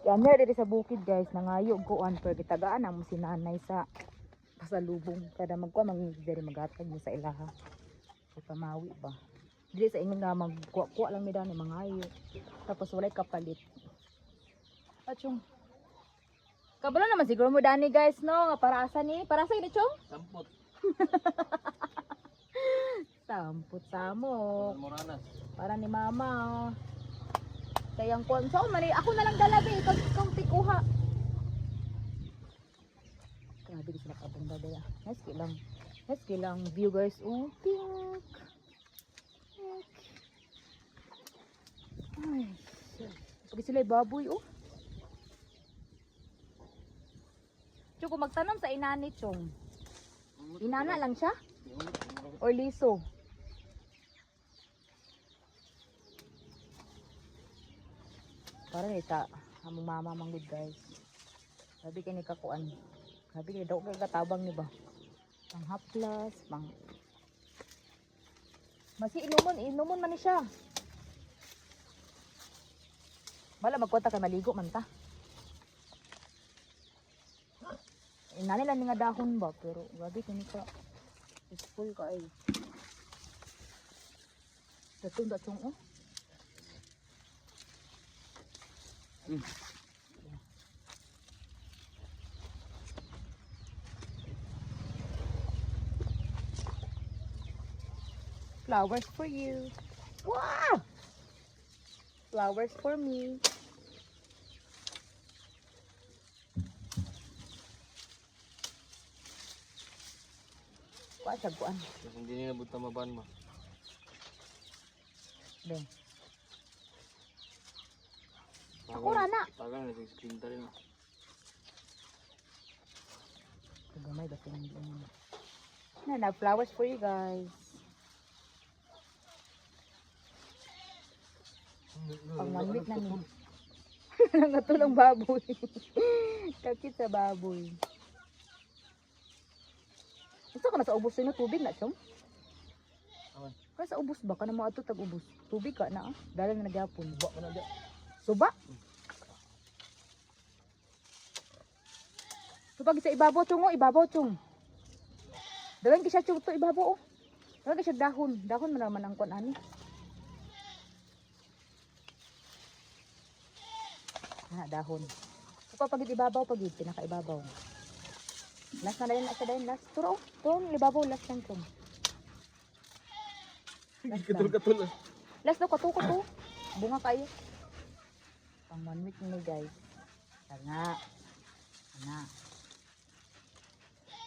Yan na diri sa bukid guys, nangayo kuan per gitagaan ang sinanay sa pasalubong kada magkuha diri magatag mo sa ilaha. Sa pamawi ba. Dili sa ingon nga magkuha lang mi dani mangayo. Tapos walay kapalit. At yung kabalo naman siguro mo dani guys no, nga para asa ni? Para sa ni chong? Sampot. Sampot samok. Moranas. Para ni mama. Kayang kuwan. So, mali, ako na lang dalabi. Ikaw tikuha. Grabe di sila kabanda daya. Nice kilang. Nice kilang view guys. Oh, pink. Pink. Ay, shit. Pag sila baboy, oh. Chong, kung magtanong sa inani, Chong. Inana lang siya? Or liso? Para nita among mama manggod guys. Sabi kay ni kakuan. Sabi kay daw kay katabang ni ba. Pang haplas, pang masi inumon man ni siya. Wala magkwata kay maligo man ta. Inani lang ni nga dahon ba pero grabe kini ka. Full ka ay. Datong oh. Flowers for you. Wow! Flowers for me. Kuha siya kuan. Kasi hindi nila buta maban mo. Ben. Ako rana. Tagal na yung screen rin. Gamay ba siya na flowers for you guys. Pang 1 week na ni. Nangatulong baboy. Kakit sa baboy. Gusto ka na sa ubos yun tubig na siyong? Aman. Kaya sa ubos ba? Ka na mga ito tag-ubos. Tubig ka na ah. Dahil na nagyapon. Suba ka na dyan. Suba? So pag sa ibabaw chong oh, ibabaw chong. Dagan ki siya chong to ibabaw oh. Dagan ki siya dahon. Dahon man naman ang kuan ani. Dahon. So pag ibabaw pag pinakaibabaw. Last na dayon last. Turo oh. Turo ibabaw last lang chong. Katul. Last daw kato. Bunga kayo. Pang 1 week ni guys. Sana.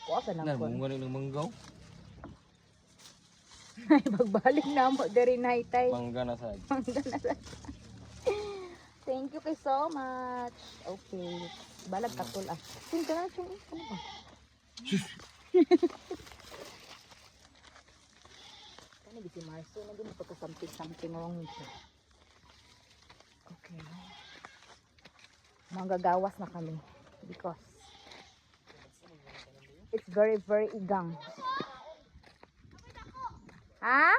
Kuha ka ng kuwan. Bunga ng manggaw. Ay, pagbalik na mo dari naitay. Mangga na sad. Thank you kay so much. Okay. Balag katul ah. Tingnan na chung. Ano ba? Kani bisi Marso na din ito something wrong with her. Okay. Manggagawas na kami because it's very igang. Ha?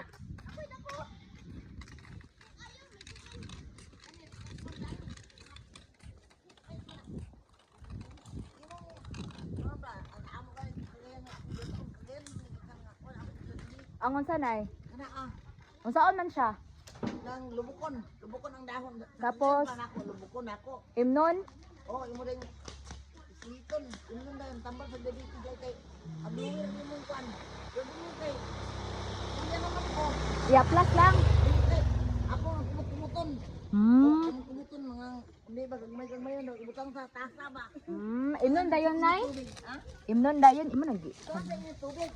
Ang unsa nay? Unsaon man siya? Nang lubukon ang dahon. Tapos lubukon ako. imnon? Oh, imo ring siliton. Imnon dayon tambal sa gabi kay kay. Aduwir ni mong kwan. Pero mo kay. Hindi naman ko. Plus lang. Ako ang kumuton. Ang kumuton mga hindi ba gagmay no ibutang sa tasa ba. Imnon dayon nay? Ha? Imnon dayon imo nagi. Sa inyo tubig.